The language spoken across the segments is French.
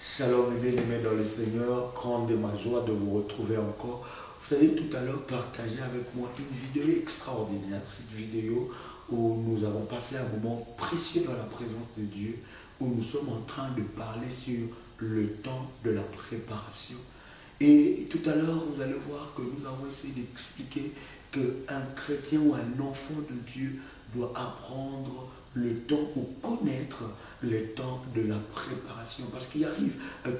Shalom et bien-aimés dans le Seigneur, grande est ma joie de vous retrouver encore. Vous allez tout à l'heure partager avec moi une vidéo extraordinaire. Cette vidéo où nous avons passé un moment précieux dans la présence de Dieu, où nous sommes en train de parler sur le temps de la préparation. Et tout à l'heure, vous allez voir que nous avons essayé d'expliquer qu'un chrétien ou un enfant de Dieu doit apprendre le temps ou connaître le temps de la préparation. Parce qu'il arrive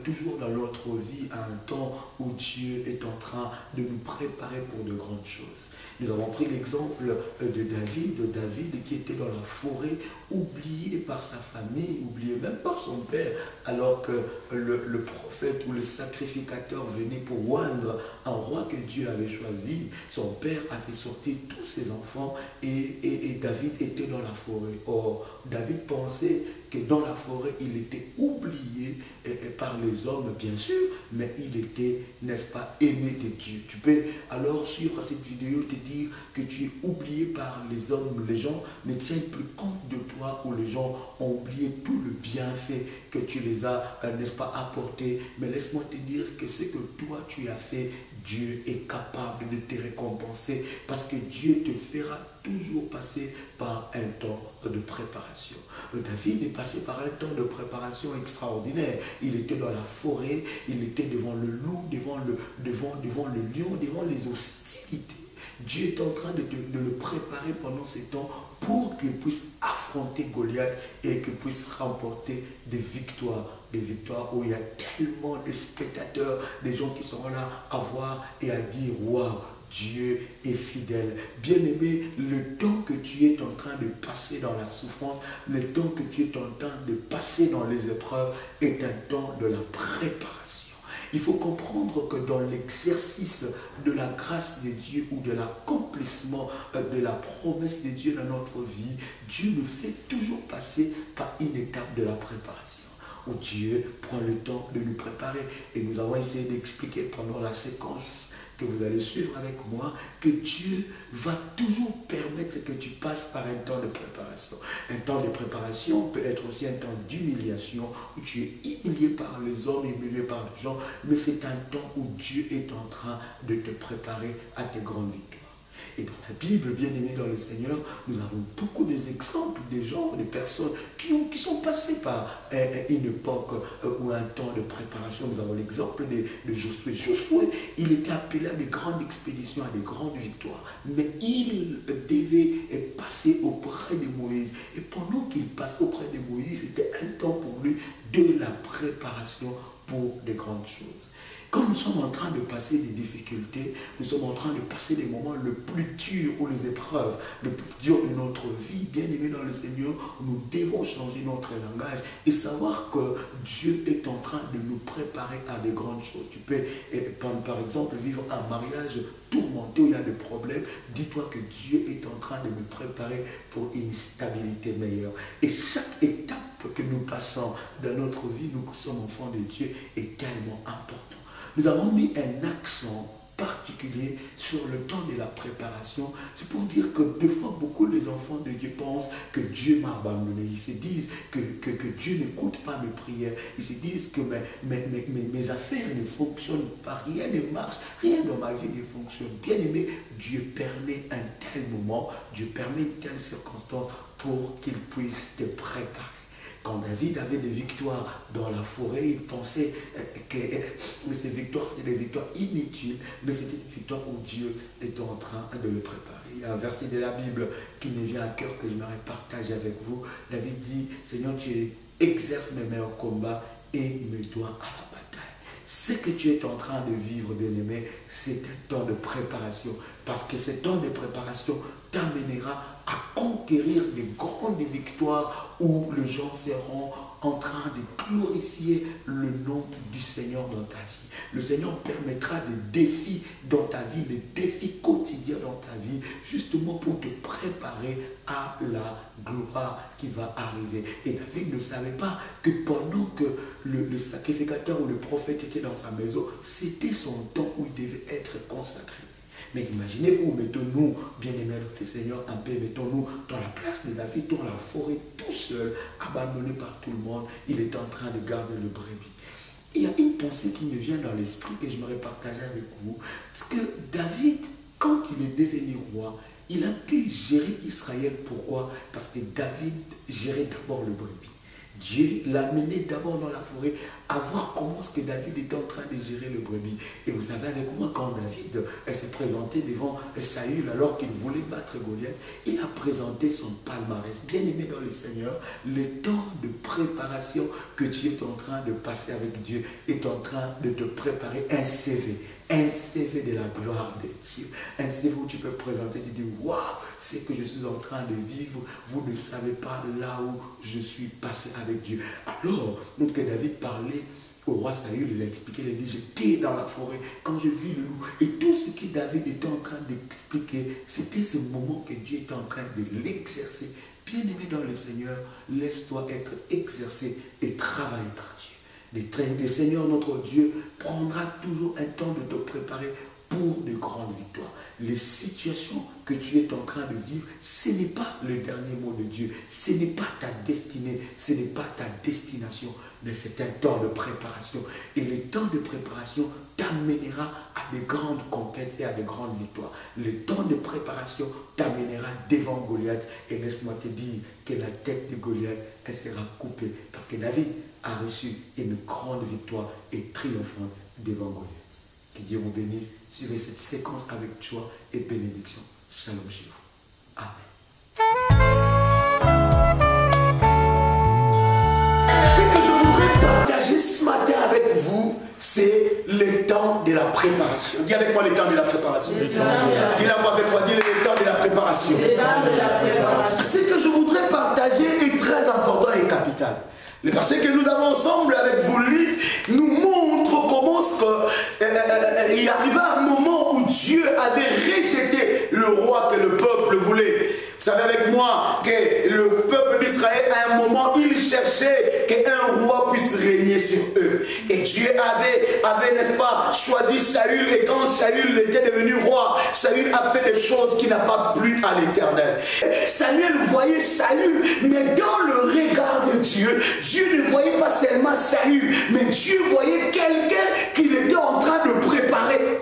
toujours dans notre vie un temps où Dieu est en train de nous préparer pour de grandes choses. Nous avons pris l'exemple de David qui était dans la forêt, oublié par sa famille, oublié même par son père, alors que le prophète ou le sacrificateur venait pour oindre un roi que Dieu avait choisi. Son père a fait sortir tous ses enfants et David était dans la forêt. Or, David pensait que dans la forêt, il était oublié par les hommes, bien sûr, mais il était, n'est-ce pas, aimé de Dieu. Tu peux alors suivre cette vidéo, te dire que tu es oublié par les hommes, les gens ne tiennent plus compte de toi, ou les gens ont oublié tout le bienfait que tu les as, n'est-ce pas, apporté. Mais laisse-moi te dire que ce que toi tu as fait, Dieu est capable de te récompenser, parce que Dieu te fera toujours passer par un temps de préparation. David est passé par un temps de préparation extraordinaire. Il était dans la forêt, il était devant le loup, devant le lion, devant les hostilités. Dieu est en train de le préparer pendant ces temps pour qu'il puisse affronter Goliath et qu'il puisse remporter des victoires où il y a tellement de spectateurs, des gens qui seront là à voir et à dire « Waouh, Dieu est fidèle ». Bien-aimé, le temps que tu es en train de passer dans la souffrance, le temps que tu es en train de passer dans les épreuves est un temps de la préparation. Il faut comprendre que dans l'exercice de la grâce de Dieu ou de l'accomplissement de la promesse de Dieu dans notre vie, Dieu nous fait toujours passer par une étape de la préparation, où Dieu prend le temps de nous préparer. Et nous avons essayé d'expliquer pendant la séquence que vous allez suivre avec moi, que Dieu va toujours permettre que tu passes par un temps de préparation. Un temps de préparation peut être aussi un temps d'humiliation, où tu es humilié par les hommes, humilié par les gens, mais c'est un temps où Dieu est en train de te préparer à tes grandes victoires. Et dans la Bible, bien aimé dans le Seigneur, nous avons beaucoup d'exemples des gens, des personnes qui sont passés par une époque ou un temps de préparation. Nous avons l'exemple de Josué. Josué, il était appelé à des grandes expéditions, à des grandes victoires. Mais il devait passer auprès de Moïse. Et pendant qu'il passait auprès de Moïse, c'était un temps pour lui de la préparation pour de grandes choses. Quand nous sommes en train de passer des difficultés, nous sommes en train de passer des moments le plus durs ou les épreuves le plus dures de notre vie, bien aimés dans le Seigneur, nous devons changer notre langage et savoir que Dieu est en train de nous préparer à des grandes choses. Tu peux, par exemple, vivre un mariage tourmenté où il y a des problèmes. Dis-toi que Dieu est en train de nous préparer pour une stabilité meilleure. Et chaque étape que nous passons dans notre vie, nous sommes enfants de Dieu, est tellement important. Nous avons mis un accent particulier sur le temps de la préparation. C'est pour dire que des fois, beaucoup des enfants de Dieu pensent que Dieu m'a abandonné. Ils se disent que Dieu n'écoute pas mes prières. Ils se disent que mes affaires ne fonctionnent pas. Rien ne marche. Rien dans ma vie ne fonctionne. Bien aimé, Dieu permet un tel moment, Dieu permet une telle circonstance pour qu'il puisse te préparer. Quand David avait des victoires dans la forêt, il pensait que ces victoires, c'était des victoires inutiles, mais c'était des victoires où Dieu était en train de le préparer. Il y a un verset de la Bible qui me vient à cœur que j'aimerais partager avec vous. David dit, Seigneur, tu exerces mes meilleurs combats et mets-toi à la bataille. Ce que tu es en train de vivre, bien-aimé, c'est un temps de préparation. Parce que ce temps de préparation t'amènera à conquérir des grandes victoires où les gens seront en train de glorifier le nom du Seigneur dans ta vie. Le Seigneur permettra des défis dans ta vie, des défis quotidiens dans ta vie, justement pour te préparer à la gloire qui va arriver. Et David ne savait pas que pendant que le sacrificateur ou le prophète était dans sa maison, c'était son temps où il devait être consacré. Mais imaginez-vous, mettons-nous, bien-aimés le Seigneur, un peu, mettons-nous dans la place de David, dans la forêt, tout seul, abandonné par tout le monde. Il est en train de garder le brebis. il y a une pensée qui me vient dans l'esprit que j'aimerais partager avec vous. Parce que David, quand il est devenu roi, il a pu gérer Israël. Pourquoi? Parce que David gérait d'abord le brebis. Dieu l'a mené d'abord dans la forêt à voir comment est-ce que David était en train de gérer le brebis. Et vous savez avec moi, quand David s'est présenté devant Saül alors qu'il voulait battre Goliath, il a présenté son palmarès. Bien aimé dans le Seigneur, le temps de préparation que tu es en train de passer avec Dieu est en train de te préparer un CV. Un CV de la gloire de Dieu. Un CV où tu peux présenter, tu dis, waouh, c'est que je suis en train de vivre. Vous ne savez pas là où je suis passé avec Dieu. Alors, donc que David parlait au roi Saül, il a expliqué, il a dit, j'étais dans la forêt quand je vis le loup. Et tout ce que David était en train d'expliquer, c'était ce moment que Dieu était en train de l'exercer. Bien-aimé dans le Seigneur, laisse-toi être exercé et travailler par Dieu. Le Seigneur, notre Dieu, prendra toujours un temps de te préparer pour de grandes victoires. Les situations que tu es en train de vivre, ce n'est pas le dernier mot de Dieu. Ce n'est pas ta destinée, ce n'est pas ta destination, mais c'est un temps de préparation. Et le temps de préparation t'amènera à de grandes conquêtes et à de grandes victoires. Le temps de préparation t'amènera devant Goliath. Et laisse-moi te dire que la tête de Goliath, elle sera coupée. Parce que David a reçu une grande victoire et triomphante devant Goliath. Que Dieu vous bénisse. Suivez cette séquence avec joie et bénédiction. Shalom chez vous. Amen. Ce que je voudrais partager ce matin avec vous, c'est le temps de la préparation. Dis avec moi le temps de la préparation. Dis-la moi avec moi, dis le temps de la préparation. Ce que je voudrais partager est très important et capital. Le verset que nous avons ensemble avec vous nous montre comment il arriva un moment où Dieu avait rejeté le roi que le peuple voulait. Vous savez avec moi que le peuple d'Israël, à un moment, il cherchait qu'un roi puisse régner sur eux. Et Dieu avait n'est-ce pas, choisi Saül. Et quand Saül était devenu roi, Saül a fait des choses qui n'ont pas plu à l'Éternel. Samuel voyait Saül, mais dans le regard de Dieu, Dieu ne voyait pas seulement Saül, mais Dieu voyait quelqu'un qu'il était en train de préparer.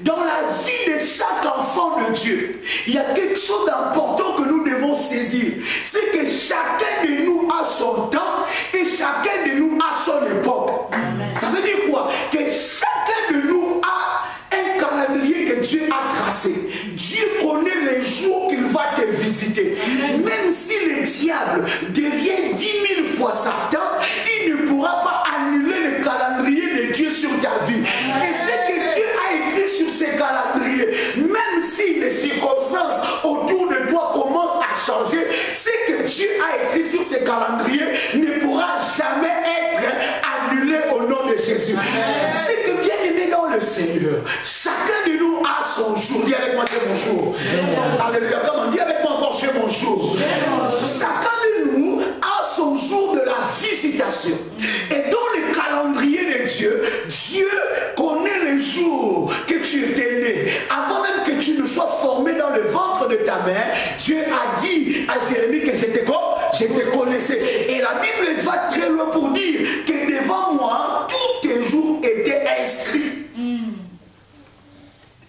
Dans la vie de chaque enfant de Dieu, il y a quelque chose d'important que nous devons saisir. C'est que chacun de nous a son temps et chacun de nous a son époque. Amen. Ça veut dire quoi? Que chacun de nous a un calendrier que Dieu a tracé. Dieu connaît les jours qu'il va te visiter. Amen. Même si le diable devient 10 000 fois Satan, il ne pourra pas annuler le calendrier de Dieu sur ta vie. Amen. Et c'est que Dieu a écrit sur ces calendriers, même si les circonstances autour de toi commencent à changer, ce que Dieu a écrit sur ces calendriers ne pourra jamais être annulé au nom de Jésus. C'est que bien aimé dans le Seigneur, chacun de nous a son jour. Dis avec moi, c'est mon jour. Alléluia. Comment? Dis avec moi encore, c'est mon jour. Chacun de nous a son jour de la visitation. Et dans le calendrier de Dieu, Dieu connaît les jours que tu étais né. Avant même que tu ne sois formé dans le ventre de ta mère, Dieu a dit à Jérémie que je te connaissais. Et la Bible va très loin pour dire que devant moi, tous tes jours étaient inscrits.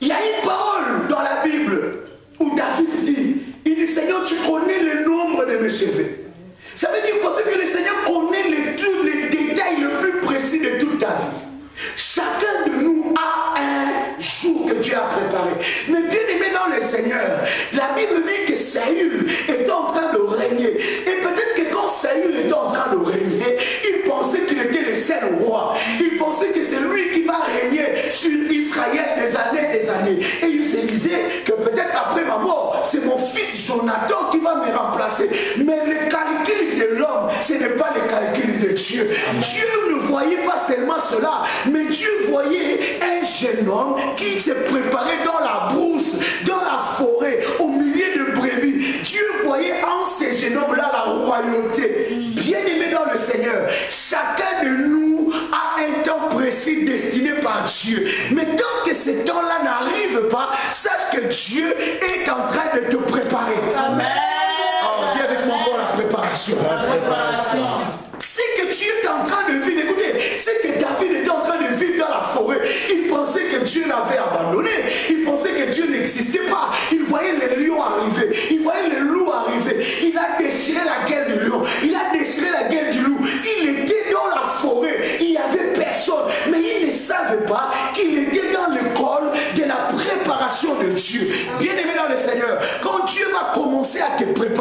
Il y a une parole dans la Bible où David dit, il dit, Seigneur, tu connais le nombre de mes cheveux. Ça veut dire quoi? C'est que le Seigneur connaît les détails les plus précis de toute ta vie. Chacun de nous a un jour que Dieu a préparé. Mais bien aimé dans le Seigneur, la Bible dit que Saül était en train de régner. Et peut-être que quand Saül était en train de régner, il pensait qu'il était le seul roi. Il pensait que c'est lui qui va régner sur Israël des années. Et il se disait que peut-être après ma mort, c'est mon fils Jonathan qui va me remplacer. Mais le calcul de l'homme, ce n'est pas le calcul de Dieu. Dieu ne voyait pas seulement cela, mais Dieu voyait un jeune homme qui se préparait dans la brousse, dans la forêt, au milieu de brebis. Dieu voyait en ces jeunes hommes-là la royauté. Bien aimé dans le Seigneur, chacun de nous a un temps précis destiné par Dieu. Mais tant que ce temps-là n'arrive pas, sache que Dieu est en train de te préparer. Amen. Oh, dis avec moi encore la préparation. La préparation. Ce que tu es en train de vivre, écoutez, c'est que David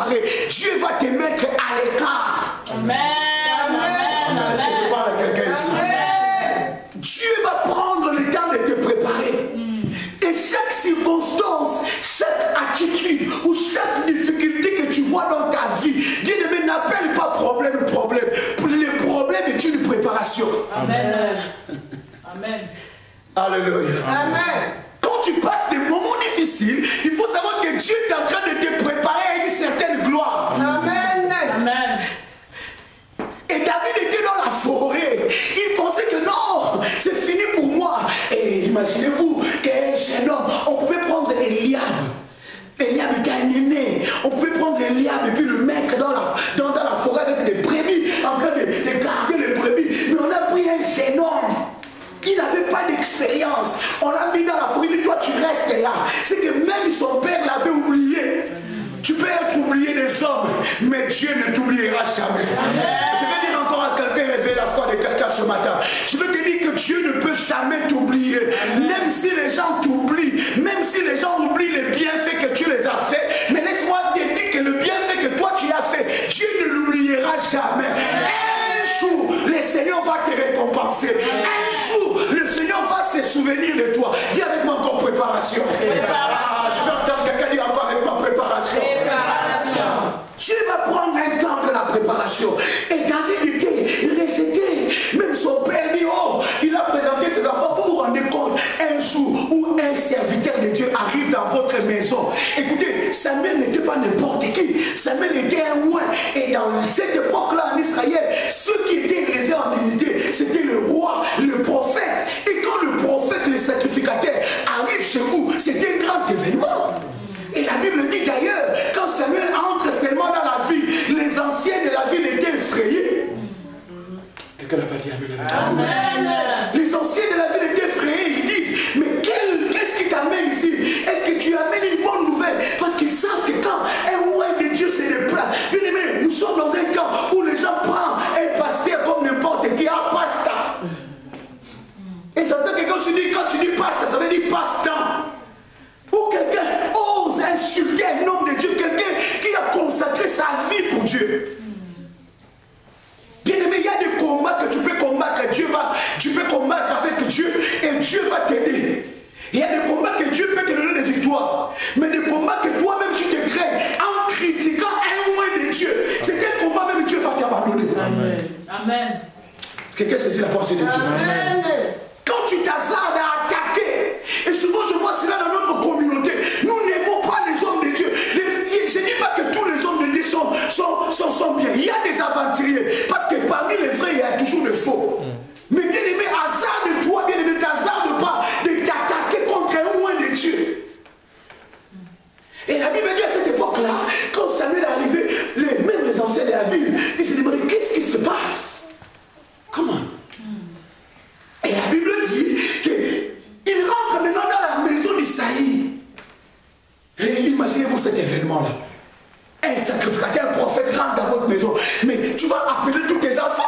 préparé. Dieu va te mettre à l'écart. Amen. Amen. Est-ce que je parle à quelqu'un ici? Amen. Dieu va prendre le temps de te préparer. Et chaque circonstance, chaque attitude ou chaque difficulté que tu vois dans ta vie, bien aimé, n'appelle pas problème. Le problème est une préparation. Amen. Amen. Alléluia. Amen. Quand tu passes des moments difficiles, il faut savoir que Dieu est en train de te préparer à une certaine gloire. Amen. Amen. Et David était dans la forêt. Il pensait que non, c'est fini pour moi. Et imaginez-vous qu'un jeune homme, on pouvait prendre Eliab. Eliab était un aîné. On pouvait prendre Eliab et puis le mettre dans la forêt avec des brebis, en train de garder les brebis. Mais on a pris un jeune homme. Il n'avait pas d'expérience. On l'a mis dans la forêt. Il dit, toi tu restes là. C'est que même son père l'avait oublié. Tu peux être oublié des hommes, mais Dieu ne t'oubliera jamais. Amen. Je vais dire encore à quelqu'un, réveille la foi de quelqu'un ce matin. Je veux te dire que Dieu ne peut jamais t'oublier. Même si les gens t'oublient, même si les gens oublient les bienfaits que tu les as faits, mais laisse-moi te dire que le bienfait que toi tu as fait, Dieu ne l'oubliera jamais. Un jour, le Seigneur va te récompenser. Un jour, le Seigneur va se souvenir de toi. Dis avec moi encore préparation. Ah, je vais entendre quelqu'un dire encore avec ma préparation. Dieu va prendre un temps de la préparation. Et David était rejeté. Même son père dit, oh, il a présenté ses enfants. Vous vous rendez compte, un jour où un serviteur de Dieu arrive dans votre maison. Écoutez, Samuel n'était pas n'importe qui. Samuel était un roi. Et dans cette époque-là en Israël, ceux qui étaient élevés en dignité, c'était le roi, le prophète. Et quand le prophète, le sacrificateur arrive chez vous, c'était un grand événement. Et la Bible dit d'ailleurs, quand Samuel entre seulement dans la ville, les anciens de la ville étaient effrayés. Quelqu'un n'a pas dit amen. Amen. Les anciens de la ville étaient effrayés. Ils disent, mais qu'est-ce qui t'amène ici? Est-ce que tu amènes une bonne nouvelle? Parce qu'ils savent que quand un roi de Dieu se déplace, bien aimé, nous sommes dans un camp où les gens prennent un pasteur comme n'importe qui, un pasta. Et j'entends quelqu'un se dire, quand tu dis pasta, ça veut dire passe-temps. Ou quelqu'un ose insulter un homme de Dieu, quelqu'un qui a consacré sa vie pour Dieu. Bien aimé, il y a des combats que tu peux combattre, tu peux combattre avec Dieu et Dieu va t'aider. Il y a des combats que Dieu peut te donner des victoires, mais des combats que toi-même tu te crées en critiquant un roi de Dieu. C'est un combat même Dieu va t'abandonner. Amen. Amen. Quelqu'un saisit la pensée de Dieu. Amen. Quand tu t'hasardes à attaquer, et souvent je vois cela dans notre communauté, nous n'aimons pas les hommes de Dieu. Je ne dis pas que tous les hommes de Dieu sont bien. Il y a des aventuriers, parce que parmi les vrais, il y a toujours des faux. Mais bien aimé, hasarde-toi, bien aimé, t'hasarde pas de t'attaquer contre un roi de Dieu. Et la Bible dit à cette époque-là, quand Samuel est arrivé, même les anciens de la ville, ils se demandaient qu'est-ce qui se passe. Comment? Et la Bible dit qu'il rentre maintenant dans la maison d'Isaïe. Et imaginez-vous cet événement-là. Un sacrificateur, un prophète rentre dans votre maison. Mais tu vas appeler tous tes enfants.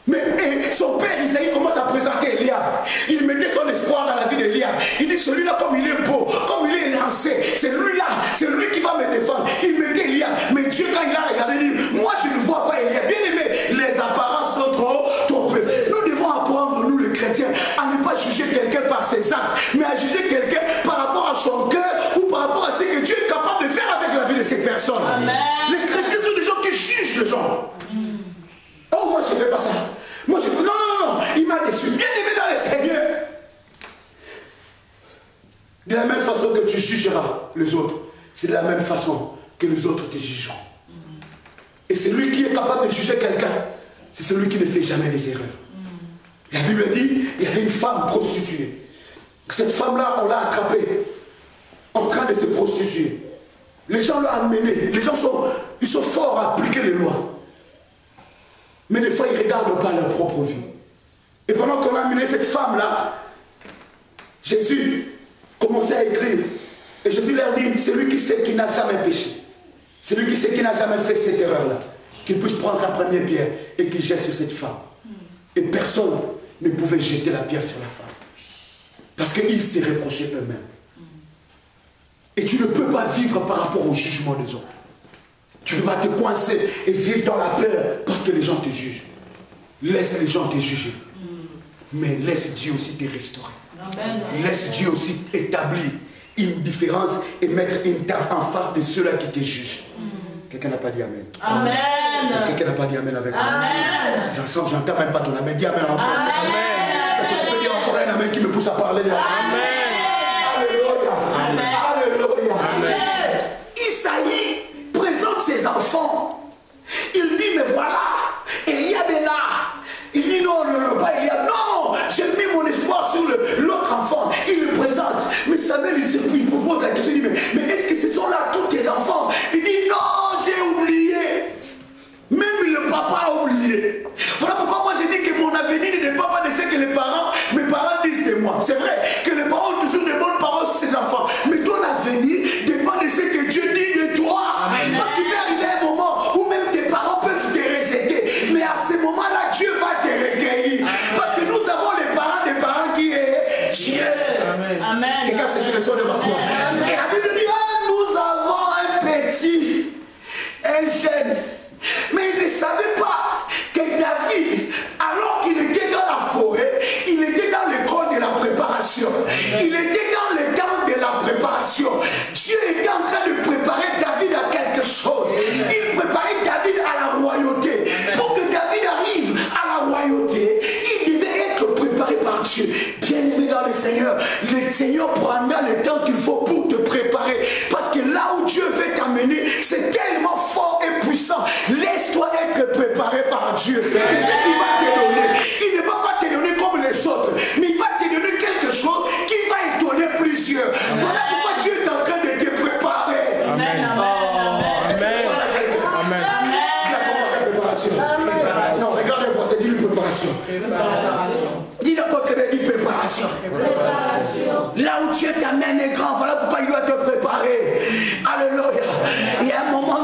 Mais son père Isaïe commence à présenter Eliab. Il mettait son espoir dans la vie d'Eliab. Il dit celui-là, comme il est beau, comme il est lancé, c'est lui-là, c'est lui qui va me défendre. Il mettait Eliab. Mais Dieu, quand il a regardé, il dit moi je ne vois pas Eliab. Bien aimé, les apparences sont trop peu. Nous devons apprendre, nous les chrétiens, à ne pas juger quelqu'un par ses actes, mais à juger quelqu'un par rapport à son cœur ou par rapport à ce que Dieu est capable de faire avec la vie de ces personnes. Amen. Les chrétiens sont des gens qui jugent les gens. Oh, moi je ne fais pas ça. Moi je fais non, il m'a déçu. Bien aimé dans le Seigneur. De la même façon que tu jugeras les autres, c'est de la même façon que les autres te jugeront. Et celui qui est capable de juger quelqu'un, c'est celui qui ne fait jamais des erreurs. La Bible dit, il y avait une femme prostituée. Cette femme-là, on l'a attrapée en train de se prostituer. Les gens l'ont amenée. Les gens sont forts à appliquer les lois. Mais des fois, ils ne regardent pas leur propre vie. Et pendant qu'on a amené cette femme-là, Jésus commençait à écrire. Et Jésus leur dit, celui qui sait qu'il n'a jamais péché, celui qui sait qu'il n'a jamais fait cette erreur-là, qu'il puisse prendre sa première pierre et qu'il jette sur cette femme. Et personne ne pouvait jeter la pierre sur la femme. Parce qu'ils se reprochaient eux-mêmes. Et tu ne peux pas vivre par rapport au jugement des autres. Tu ne peux pas te coincer et vivre dans la peur parce que les gens te jugent. Laisse les gens te juger. Mais laisse Dieu aussi te restaurer. Amen. Laisse Dieu aussi établir une différence et mettre une table en face de ceux-là qui te jugent. Quelqu'un n'a pas dit Amen. Amen. Quelqu'un n'a pas dit Amen avec moi. Amen. J'entends même pas ton Amen. Dis Amen encore. Est-ce que tu peux dire encore un Amen qui me pousse à parler de Alléluia. Amen. Alléluia. Amen. Isaïe présente ses enfants. Il dit, mais voilà, Eliab est là. Il dit, non, pas Eliab. Non, j'ai mis mon espoir sur l'autre enfant. Il le présente. Mais Samuel, il propose la question, il dit, mais est-ce que ce sont là tous tes enfants? Il dit, non, j'ai oublié. Même le papa a oublié. Voilà pourquoi moi j'ai dit que mon avenir ne dépend pas de ce que mes parents disent de moi. C'est vrai que les parents ont toujours de bonnes paroles sur ses enfants. Mais ton avenir dépend de ce que Dieu dit de toi. Parce qu'il peut arriver un moment où même tes parents peuvent te rejeter. Mais à ce moment-là, Dieu va te recueillir. Parce que nous avons les parents des parents qui est Dieu. Amen. Quelqu'un saisit le son de ma voix. Et la Bible dit, ah, nous avons un petit, un jeune. Mais il ne savait pas que David, alors qu'il était dans la forêt, il était dans l'école de la préparation. Il était dans le temps de la préparation. Dieu était en train de préparer David à quelque chose. Il préparait David à la royauté. Pour que David arrive à la royauté, il devait être préparé par Dieu. Bien-aimé dans le Seigneur prendra le temps qu'il faut pour te préparer. Parce que là où Dieu veut t'amener, c'est tellement fort et puissant. Laisse-toi être préparé par Dieu. C'est ce qu'il va te donner. Il ne va pas te donner comme les autres, mais il va te donner quelque chose qui va étonner plusieurs. Voilà pourquoi Dieu est en train de te préparer. Amen. Amen. Il a commencé la préparation. Non, regarde les voisins, dis préparation. Dis le contraire, dis préparation. Là où Dieu t'amène est grand, voilà pourquoi il doit te préparer. Alléluia. Il y a un moment où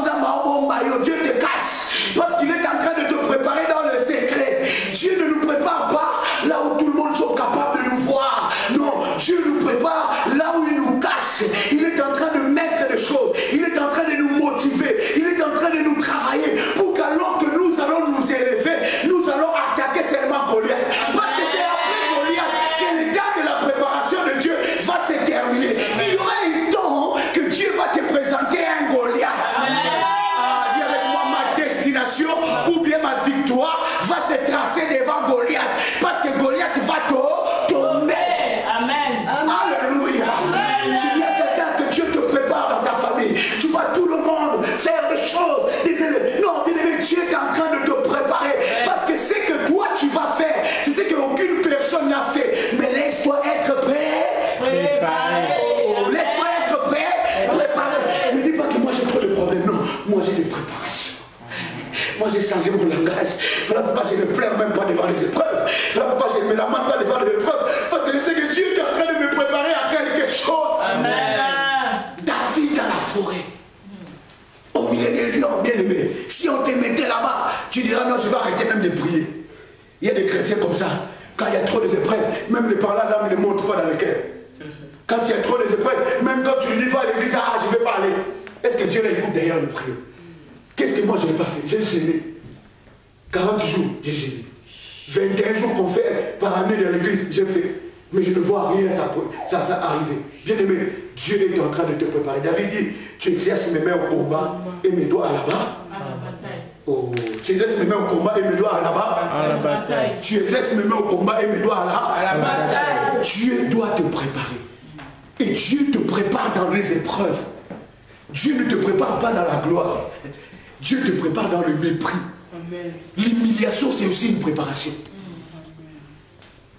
Dieu te cache parce qu'il est en train de te préparer dans le secret. Dieu ne nous prépare pas là où tout le monde sont capables de nous voir. Non, Dieu nous prépare là où il nous cache. Il est en train de mettre des choses. Il est en train de nous motiver. Il est en train de nous travailler pour qu'alors que nous allons nous élever, nous allons attaquer seulement Goliath. Parce que c'est après Goliath que le temps de la préparation de Dieu va se terminer. Il y aura un temps que Dieu va te présenter un Goliath. Dis avec moi, ma destination ou bien ma victoire va se tracer devant Goliath. Parce que Goliath va tomber. Amen. Alléluia. S'il y a quelqu'un que Dieu te prépare dans ta famille, tu vois tout le monde faire des choses. Non, bien aimé, Dieu est en train de te préparer. Parce que ce que toi tu vas faire, c'est ce qu'aucune personne n'a fait. Mais laisse-toi être prêt. Préparé. Laisse-toi être prêt. Préparé. Ne dis pas que moi j'ai trop de problèmes. Non, moi j'ai des préparations. Moi j'ai changé mon langage. Voilà pourquoi je ne pleure même pas devant les épreuves. Voilà pourquoi je ne me lamente pas devant les épreuves. Parce que je sais que Dieu est en train de me préparer à quelque chose. Amen. David dans la forêt. Au milieu des lions, bien aimé. Si on te mettait là-bas, tu diras non, je vais arrêter même de prier. Il y a des chrétiens comme ça. Quand il y a trop d'épreuves, même les parents là ne montrent pas dans le cœur. Quand il y a trop d'épreuves, même quand tu lui dis va à l'église, ah je ne vais pas aller. Est-ce que Dieu l'écoute d'ailleurs le prier? Qu'est-ce que moi je n'ai pas fait? J'ai gêné. 40 jours, j'ai gêné. 21 jours qu'on fait par année dans l'église, j'ai fait. Mais je ne vois rien ça arriver. Bien aimé, Dieu est en train de te préparer. David dit, tu exerces mes mains au combat et mes doigts à la barre. À la bataille. Oh, tu exerces mes mains au combat et mes doigts à la barre. À la bataille. Tu exerces mes mains au combat et mes doigts À la bataille. Dieu doit te préparer. Et Dieu te prépare dans les épreuves. Dieu ne te prépare pas dans la gloire. Dieu te prépare dans le mépris. L'humiliation, c'est aussi une préparation.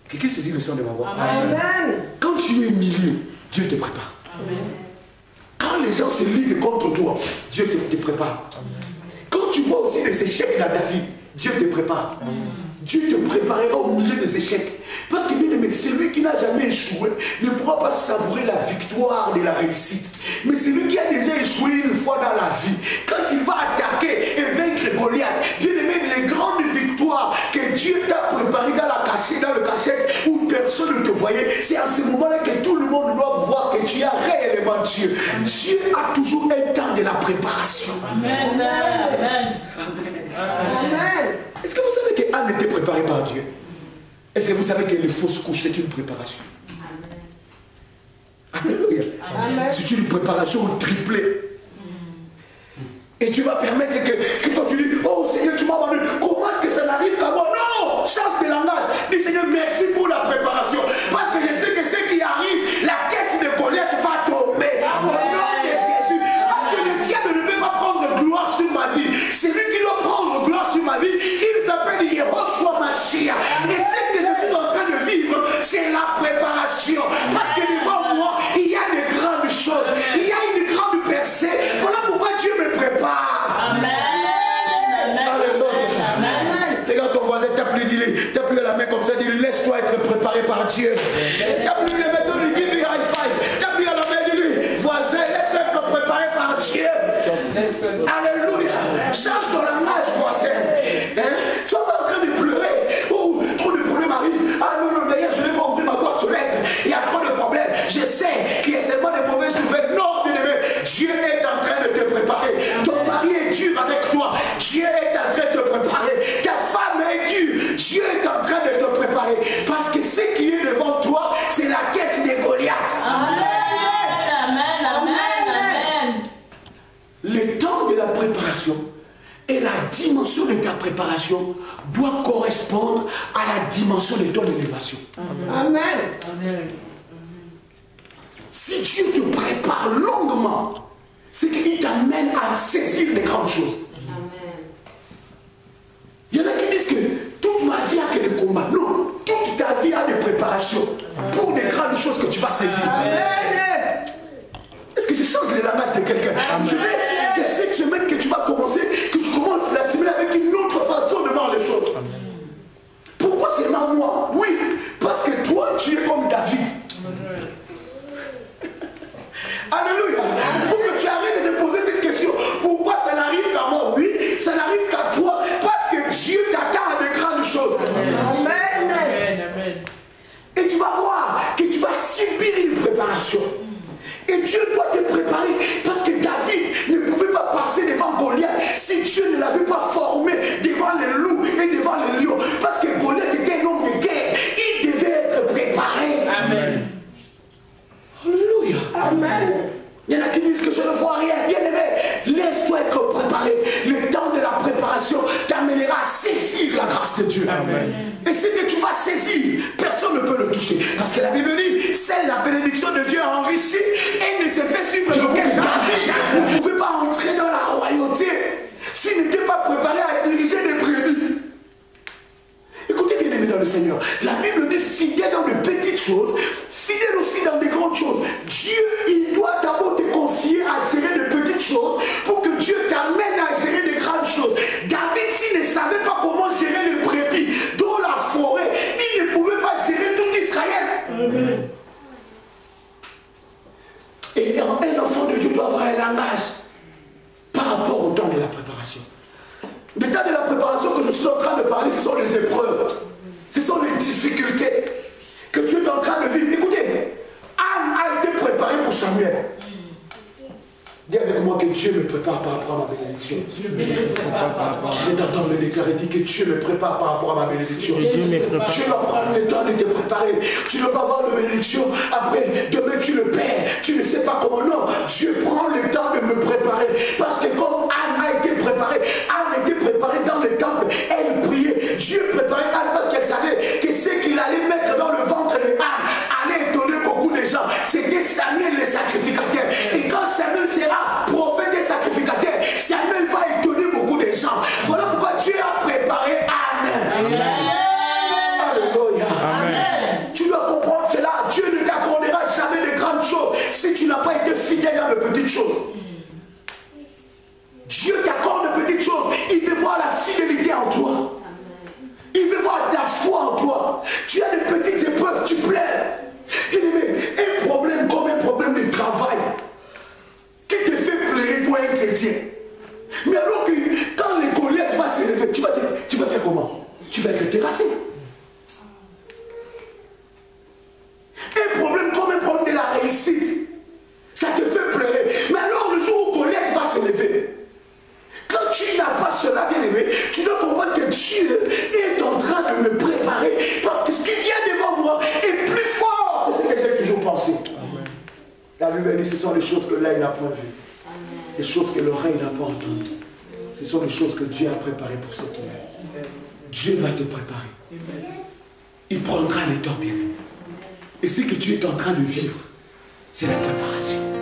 Quelqu'un saisit le son de ma voix? Amen. Quand tu es humilié, Dieu te prépare. Amen. Quand les gens se liguent contre toi, Dieu te prépare. Quand tu vois aussi les échecs dans ta vie, Dieu te prépare. Dieu te préparera au milieu des échecs. Parce que bien aimé, celui qui n'a jamais échoué ne pourra pas savourer la victoire de la réussite. Mais celui qui a déjà échoué une fois dans la vie, quand il va attaquer et vaincre Goliath, bien aimé, les grandes victoires que Dieu t'a préparé dans la cachette, dans le cachette où personne ne te voyait. C'est à ce moment-là que tout le monde doit voir que tu as réellement Dieu. Dieu a toujours un temps de la préparation. Amen. Amen. Amen. Est-ce que vous savez qu'Anne était préparée par Dieu? Est-ce que vous savez que les fausses couches, c'est une préparation? Alléluia. C'est une préparation triplée. Et tu vas permettre que quand tu dis, oh Seigneur, tu m'as abandonné, comment est-ce que ça n'arrive qu'à moi? Non, change de langage. Dis Seigneur, merci pour la préparation. Parce que je sais que ce qui arrive, la tête de Goliath va tomber. Au nom de Jésus. Parce que le diable ne peut pas prendre gloire sur ma vie. C'est lui qui doit prendre gloire sur ma vie. Il s'appelle Yehoshua Mashiach. Et ce que je suis en train de vivre, c'est la préparation. Parce que devant moi, il y a de grandes choses. Il y a une grande percée. Voilà pourquoi Dieu me prépare. Amen. Alléluia. Regarde ton voisin, tape-lui à la main comme ça, dis-lui, laisse-toi être préparé par Dieu. Tape-lui la main, dis-lui, give me high five. Tape-lui à la main, dis-lui, voisin, laisse-toi être préparé par Dieu. Alléluia. Change ton langage, voisin. Sois pas en train de pleurer. Oh, trop de problèmes arrivent. Ah non, non, d'ailleurs, je ne vais pas ouvrir ma boîte aux lettres. Il y a trop de problèmes. Je sais qu'il y a seulement des mauvaises nouvelles. Non, bien-aimé, Dieu est en train de te préparer. Ton mari est dur avec toi. Dieu est en train de te préparer. Ta femme est dure. Dieu est en train de te préparer. Parce que ce qui est devant toi, c'est la quête des Goliaths. Amen. Amen. Amen. Le temps de la préparation et la dimension de ta préparation doit correspondre à la dimension de ton élévation. Amen. Amen. Si Dieu te prépare longuement, c'est qu'il t'amène à saisir les grandes choses. Il y en a qui disent que toute ma vie a que des combats. Non, toute ta vie a des préparations pour des grandes choses que tu vas saisir. Amen. Est-ce que je change le langage de quelqu'un? Je veux que cette semaine que tu vas commencer, que tu commences la semaine avec une autre façon de voir les choses. Pourquoi seulement moi? Oui, parce que toi, tu es comme David. Alléluia. Pour que tu arrêtes de te poser cette question. Pourquoi ça n'arrive qu'à moi? Oui, ça n'arrive qu'à toi. Parce que Dieu t'attend à de grandes choses. Amen. Amen. Et tu vas voir que tu vas subir une préparation. Et Dieu doit te préparer. Parce que David ne pouvait pas passer devant Goliath si Dieu ne l'avait pas formé devant les loups et devant les lions. Parce que Goliath était un homme de guerre. Il devait être préparé. Amen. Alléluia. Amen. Il y en a qui disent que je ne vois rien. Bien aimé, laisse-toi être préparé. Le temps de la préparation t'amènera à saisir la grâce de Dieu. Amen. Et ce que tu vas saisir, personne ne peut le toucher. Parce que la Bible dit, c'est la bénédiction de Dieu enrichie et ne se fait suivre que David ne pouvait pas entrer dans la royauté s'il n'était pas préparé à diriger des brebis. Écoutez bien aimé dans le Seigneur, la Bible dit fidèle dans de petites choses, fidèle aussi dans des grandes choses. Dieu, il doit d'abord te confier à gérer de petites choses pour que Dieu t'amène à gérer de grandes choses. David, s'il ne savait pas comment gérer les brebis dans la forêt, il ne pouvait pas gérer tout Israël. Amen. Et un enfant de Dieu doit avoir un langage par rapport au temps de la préparation. Le temps de la préparation que je suis en train de parler, ce sont les épreuves. Ce sont les difficultés que Dieu est en train de vivre. Écoutez, Anne a été préparée pour Samuel. Dis avec moi que Dieu me prépare par rapport à ma bénédiction. Je vais t'entendre le déclarer. Dis que Dieu me prépare par rapport à ma bénédiction. Tu dois prendre le temps de te préparer. Tu ne dois pas avoir de bénédiction. Après, demain tu le perds. Tu ne sais pas comment. Non, Dieu prend le temps de me préparer. Parce que comme Anne a été préparée, Anne était préparée dans le temple. Elle priait. Dieu préparait Anne parce qu'elle savait que ce qu'il allait mettre dans le ventre de Anne allait étonner beaucoup de gens. C'était Samuel le sacrificateur. Et quand Samuel sera prophète et sacrificateur, Samuel va étonner beaucoup de gens. Voilà pourquoi Dieu a préparé Anne. Amen. Alléluia. Amen. Tu dois comprendre cela. Dieu ne t'accordera jamais de grandes choses si tu n'as pas été fidèle dans de petites choses. Dieu t'accorde de petites choses. Il veut voir la fidélité en toi. Il veut voir la foi en toi. Tu as des petites épreuves, tu pleures. Un problème comme un problème de travail qui te fait pleurer, toi un chrétien. Mais alors que quand les Goliaths va s'élever, tu vas faire comment? Tu vas être terrassé. Dieu est en train de me préparer parce que ce qui vient devant moi est plus fort que ce que j'ai toujours pensé. Amen. La Bible dit ce sont les choses que l'œil n'a pas vues, les choses que l'oreille n'a pas entendues. Ce sont les choses que Dieu a préparées pour ceux qui l'aiment. Dieu va te préparer. Il prendra les temps bien. Et ce que tu es en train de vivre, c'est la préparation.